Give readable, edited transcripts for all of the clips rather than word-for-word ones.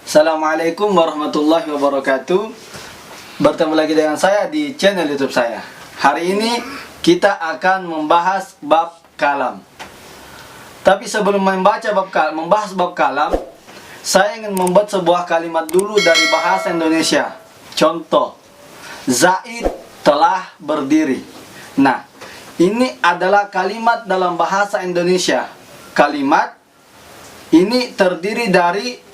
Assalamualaikum warahmatullahi wabarakatuh. Bertemu lagi dengan saya di channel YouTube saya. Hari ini kita akan membahas bab kalam. Tapi sebelum membahas bab kalam, saya ingin membuat sebuah kalimat dulu dari bahasa Indonesia. Contoh, Zaid telah berdiri. Nah, ini adalah kalimat dalam bahasa Indonesia. Kalimat ini terdiri dari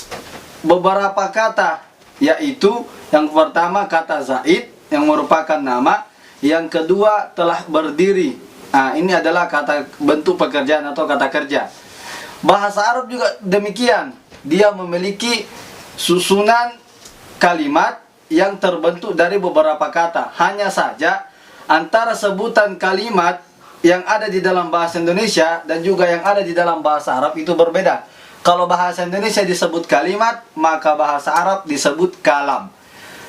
beberapa kata, yaitu yang pertama kata Zaid yang merupakan nama, yang kedua telah berdiri. Nah, ini adalah kata bentuk pekerjaan atau kata kerja. Bahasa Arab juga demikian, dia memiliki susunan kalimat yang terbentuk dari beberapa kata. Hanya saja antara sebutan kalimat yang ada di dalam bahasa Indonesia dan juga yang ada di dalam bahasa Arab itu berbeda. Kalau bahasa Indonesia disebut kalimat, maka bahasa Arab disebut kalam.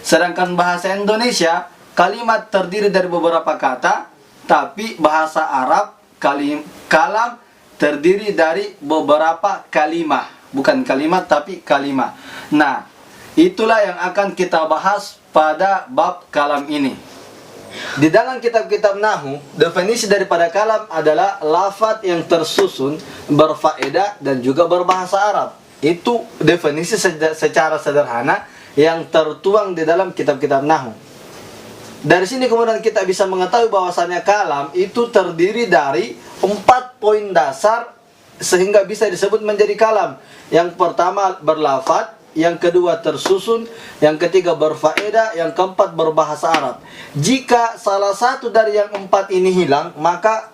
Sedangkan bahasa Indonesia, kalimat terdiri dari beberapa kata, tapi bahasa Arab, kalam terdiri dari beberapa kalimah. Bukan kalimat, tapi kalimah. Nah, itulah yang akan kita bahas pada bab kalam ini. Di dalam kitab-kitab Nahwu, definisi daripada kalam adalah lafaz yang tersusun, berfaedah dan juga berbahasa Arab. Itu definisi secara sederhana yang tertuang di dalam kitab-kitab Nahwu. Dari sini kemudian kita bisa mengetahui bahwasannya kalam itu terdiri dari 4 poin dasar sehingga bisa disebut menjadi kalam. Yang pertama berlafaz, yang kedua tersusun, yang ketiga berfaedah, yang keempat berbahasa Arab. Jika salah satu dari yang 4 ini hilang, maka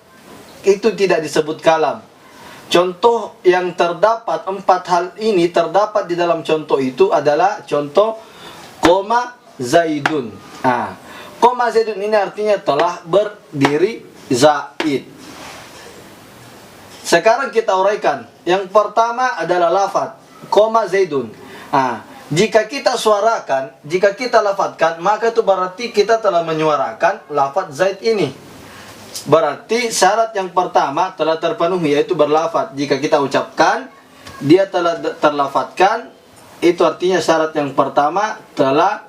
itu tidak disebut kalam. Contoh yang terdapat 4 hal ini terdapat di dalam contoh itu adalah contoh koma Zaidun. Nah, koma Zaidun ini artinya telah berdiri Zaid. Sekarang kita uraikan. Yang pertama adalah lafaz koma Zaidun. Nah, jika kita suarakan, jika kita lafadzkan, maka itu berarti kita telah menyuarakan lafaz Zaid ini. Berarti syarat yang pertama telah terpenuhi, yaitu berlafaz. Jika kita ucapkan, dia telah terlafadzkan, itu artinya syarat yang pertama telah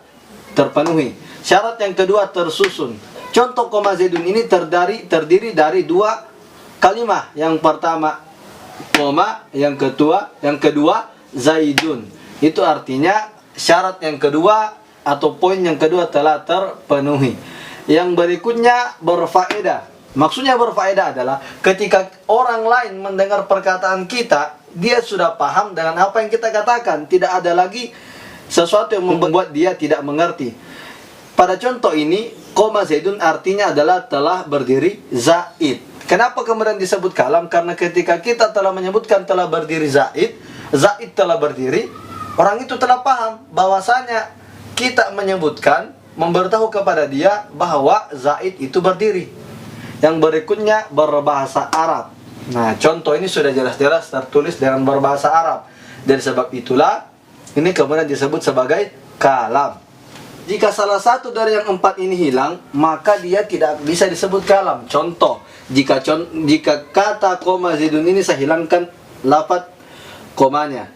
terpenuhi. Syarat yang kedua tersusun. Contoh koma Zaidun ini terdiri dari 2 kalimat. Yang pertama koma, yang kedua Zaidun. Itu artinya syarat yang kedua atau poin yang kedua telah terpenuhi. Yang berikutnya berfaedah. Maksudnya berfaedah adalah ketika orang lain mendengar perkataan kita, dia sudah paham dengan apa yang kita katakan. Tidak ada lagi sesuatu yang membuat dia tidak mengerti. Pada contoh ini, koma Zaidun artinya adalah telah berdiri Zaid. Kenapa kemudian disebut kalam? Karena ketika kita telah menyebutkan telah berdiri Zaid, Zaid telah berdiri, orang itu telah paham bahwasanya kita menyebutkan, memberitahu kepada dia bahwa Zaid itu berdiri. Yang berikutnya berbahasa Arab. Nah, contoh ini sudah jelas-jelas tertulis dengan berbahasa Arab. Dari sebab itulah ini kemudian disebut sebagai kalam. Jika salah satu dari yang 4 ini hilang, maka dia tidak bisa disebut kalam. Contoh, jika kata koma Zaidun ini saya hilangkan lafaz komanya,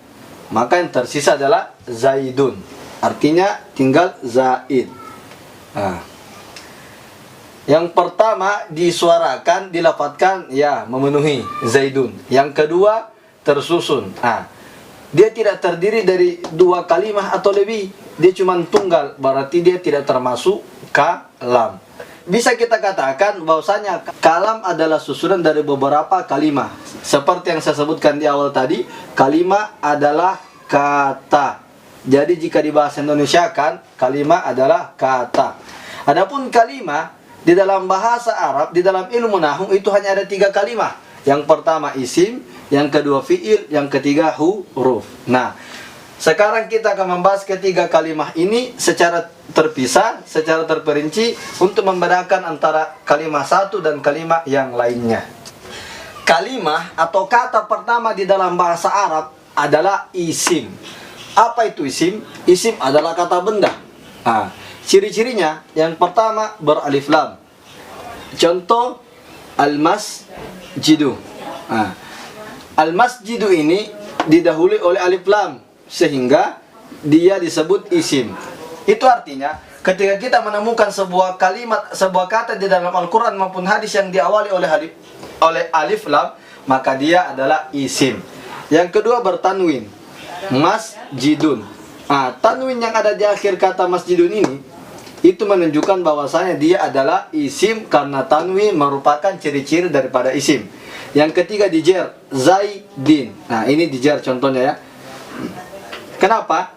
maka yang tersisa adalah Zaidun. Artinya tinggal Zaid. Nah, yang pertama disuarakan, dilafadzkan, ya memenuhi Zaidun. Yang kedua tersusun. Nah, dia tidak terdiri dari 2 kalimat atau lebih. Dia cuma tunggal, berarti dia tidak termasuk kalam. Bisa kita katakan bahwasanya kalam adalah susunan dari beberapa kalimat. Seperti yang saya sebutkan di awal tadi, kalimat adalah kata. Jadi jika di bahasa Indonesia kan, kalimat adalah kata. Adapun kalimat di dalam bahasa Arab, di dalam ilmu nahwu itu hanya ada 3 kalimat. Yang pertama isim, yang kedua fi'il, yang ketiga huruf. Nah, sekarang kita akan membahas ketiga kalimat ini secara terpisah, secara terperinci untuk membedakan antara kalimat satu dan kalimat yang lainnya. Kalimat atau kata pertama di dalam bahasa Arab adalah isim. Apa itu isim? Isim adalah kata benda. Nah, ciri-cirinya yang pertama beralif lam. Contoh al-masjidu. Nah, al-masjidu ini didahului oleh alif lam, sehingga dia disebut isim. Itu artinya ketika kita menemukan sebuah kalimat, sebuah kata di dalam Al-Quran maupun hadis yang diawali oleh alif lam, maka dia adalah isim. Yang kedua bertanwin, masjidun. Tanwin yang ada di akhir kata masjidun ini, itu menunjukkan bahwasanya dia adalah isim karena tanwin merupakan ciri-ciri daripada isim. Yang ketiga dijer, zaidin. Nah ini dijer contohnya ya. Kenapa?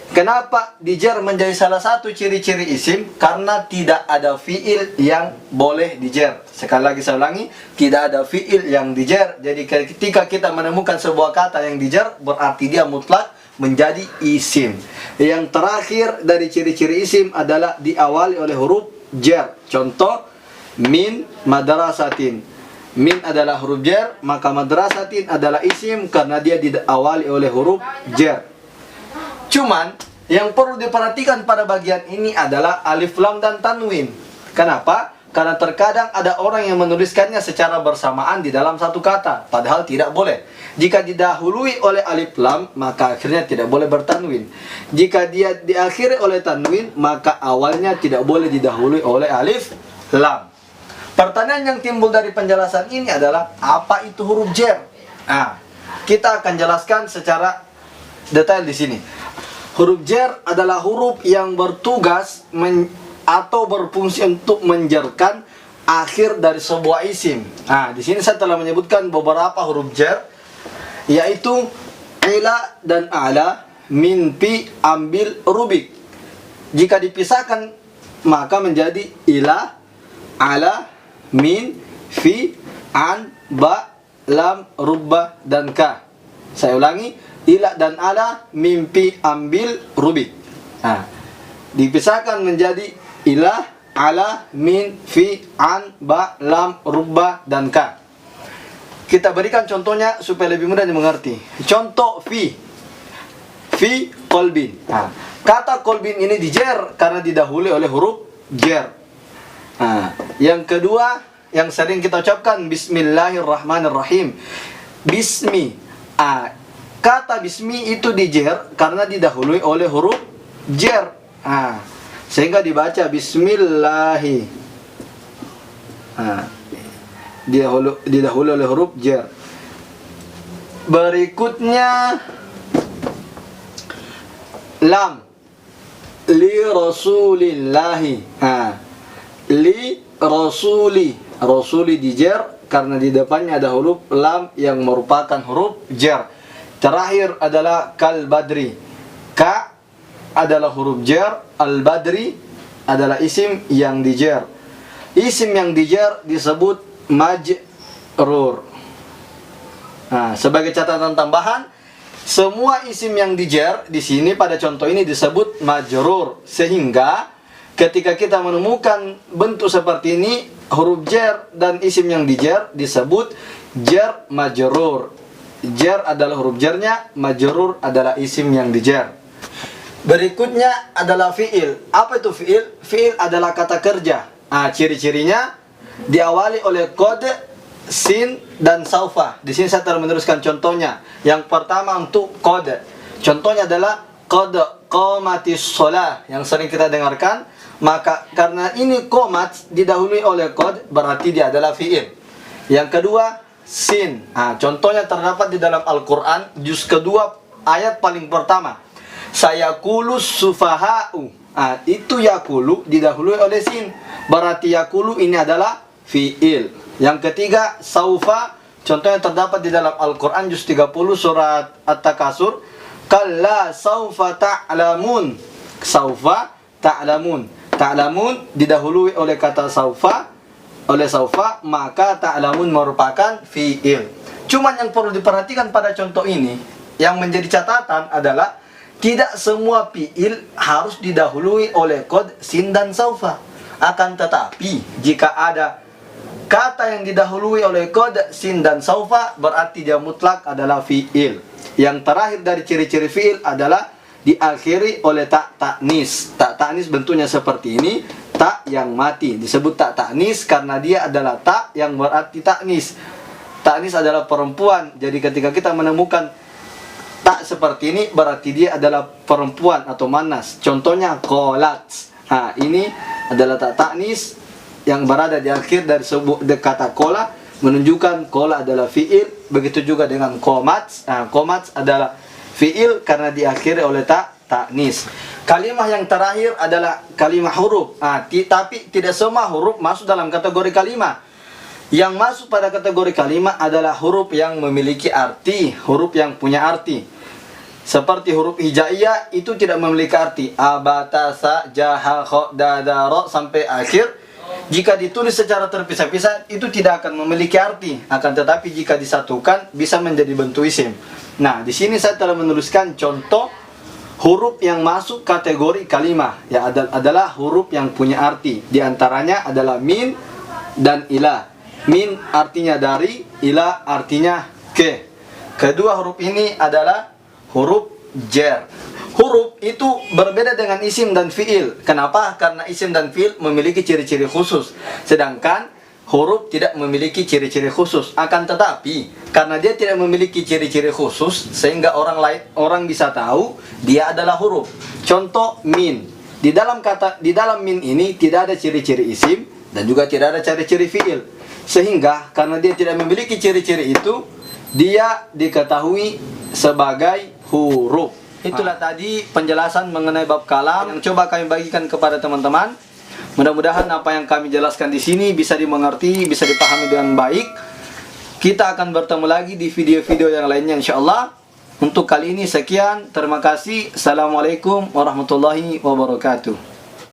Kenapa dijer menjadi salah satu ciri-ciri isim? Karena tidak ada fiil yang boleh dijer. Sekali lagi saya ulangi, tidak ada fiil yang dijer. Jadi ketika kita menemukan sebuah kata yang dijer, berarti dia mutlak menjadi isim. Yang terakhir dari ciri-ciri isim adalah diawali oleh huruf jer. Contoh, min madrasatin. Min adalah huruf jer, maka madrasatin adalah isim karena dia diawali oleh huruf jer. Cuman yang perlu diperhatikan pada bagian ini adalah alif lam dan tanwin. Kenapa? Karena terkadang ada orang yang menuliskannya secara bersamaan di dalam satu kata, padahal tidak boleh. Jika didahului oleh alif lam, maka akhirnya tidak boleh bertanwin. Jika dia diakhiri oleh tanwin, maka awalnya tidak boleh didahului oleh alif lam. Pertanyaan yang timbul dari penjelasan ini adalah apa itu huruf jer? Kita akan jelaskan secara detail di sini. Huruf jer adalah huruf yang bertugas atau berfungsi untuk menjerkan akhir dari sebuah isim. Di sini saya telah menyebutkan beberapa huruf jer, yaitu ila dan ala, min, pi, ambil, rubik. Jika dipisahkan maka menjadi ila, ala, min, fi, an, ba, lam, rubba, dan ka. Saya ulangi, ila dan ala, mimpi, ambil, rubik. Dipisahkan menjadi ila, ala, min, fi, an, ba, lam, rubba, dan ka. Kita berikan contohnya supaya lebih mudah dimengerti. Contoh fi. Fi kolbin. Kata kolbin ini dijer karena didahului oleh huruf jer. Yang kedua yang sering kita ucapkan bismillahirrahmanirrahim. Bismi. Kata bismi itu dijer karena didahului oleh huruf jer. Sehingga dibaca bismillahi. Didahului oleh huruf jer. Berikutnya lam. Li rasulillahi. Li rasuli. Rasuli dijer karena di depannya ada huruf lam yang merupakan huruf jer. Terakhir adalah kal badri. Ka adalah huruf jer, al badri adalah isim yang dijer. Isim yang dijer disebut majrur. Sebagai catatan tambahan, semua isim yang dijer di sini pada contoh ini disebut majrur, sehingga ketika kita menemukan bentuk seperti ini, huruf jer dan isim yang dijer disebut jer majrur. Jer adalah huruf jernya, majrur adalah isim yang dijer. Berikutnya adalah fi'il. Apa itu fi'il? Fi'il adalah kata kerja. Ciri-cirinya diawali oleh kode, sin, dan saufa. Di sini saya telah meneruskan contohnya. Yang pertama untuk kode. Contohnya adalah kode qomatis sholah yang sering kita dengarkan. Maka karena ini qomat didahului oleh kode, berarti dia adalah fi'il. Yang kedua sin. Contohnya terdapat di dalam Al-Quran juz kedua ayat paling pertama. Sayakulus sufaha'u. Itu yakulu didahului oleh sin. Berarti yakulu ini adalah fi'il. Yang ketiga saufa. Contohnya terdapat di dalam Al-Quran juz 30 surat At-Takasur. Kalla saufa ta'lamun. Saufa ta'lamun. Ta'lamun didahului oleh kata saufa. Oleh saufa, maka ta'lamun merupakan fi'il. Cuman yang perlu diperhatikan pada contoh ini, yang menjadi catatan adalah tidak semua fi'il harus didahului oleh kod, sin, dan saufa. Akan tetapi jika ada kata yang didahului oleh kod, sin, dan saufa, berarti dia mutlak adalah fi'il. Yang terakhir dari ciri-ciri fi'il adalah diakhiri oleh tak ta'nis. Tak ta'nis bentuknya seperti ini. Tak yang mati disebut tak ta'nis karena dia adalah tak yang berarti ta'nis. Ta'nis adalah perempuan. Jadi ketika kita menemukan tak seperti ini berarti dia adalah perempuan atau manas. Contohnya qolat. Ini adalah tak taknis yang berada di akhir dari kata qola, menunjukkan qola adalah fiil. Begitu juga dengan qomat. Qomat adalah fiil karena diakhiri oleh taknis. Kalimat yang terakhir adalah kalimat huruf. Tapi tidak semua huruf masuk dalam kategori kalimat. Yang masuk pada kategori kalimat adalah huruf yang memiliki arti, huruf yang punya arti. Seperti huruf hijaiyah itu tidak memiliki arti. Abatasa, jaha, kho, dada, ro sampai akhir. Jika ditulis secara terpisah-pisah itu tidak akan memiliki arti. Akan tetapi jika disatukan bisa menjadi bentuk isim. Nah, di sini saya telah menuliskan contoh huruf yang masuk kategori kalimat. Ya, adalah huruf yang punya arti. Di antaranya adalah min dan ila. Min artinya dari, ila artinya ke. Kedua huruf ini adalah huruf jar. Huruf itu berbeda dengan isim dan fiil. Kenapa? Karena isim dan fiil memiliki ciri-ciri khusus, sedangkan huruf tidak memiliki ciri-ciri khusus. Akan tetapi karena dia tidak memiliki ciri-ciri khusus, sehingga orang bisa tahu dia adalah huruf. Contoh min. Di dalam min ini tidak ada ciri-ciri isim dan juga tidak ada ciri-ciri fiil. Sehingga karena dia tidak memiliki ciri-ciri itu, dia diketahui sebagai huruf. Itulah tadi penjelasan mengenai bab kalam yang coba kami bagikan kepada teman-teman. Mudah-mudahan apa yang kami jelaskan di sini bisa dimengerti, bisa dipahami dengan baik. Kita akan bertemu lagi di video-video yang lainnya insyaallah. Untuk kali ini sekian, terima kasih. Assalamualaikum warahmatullahi wabarakatuh.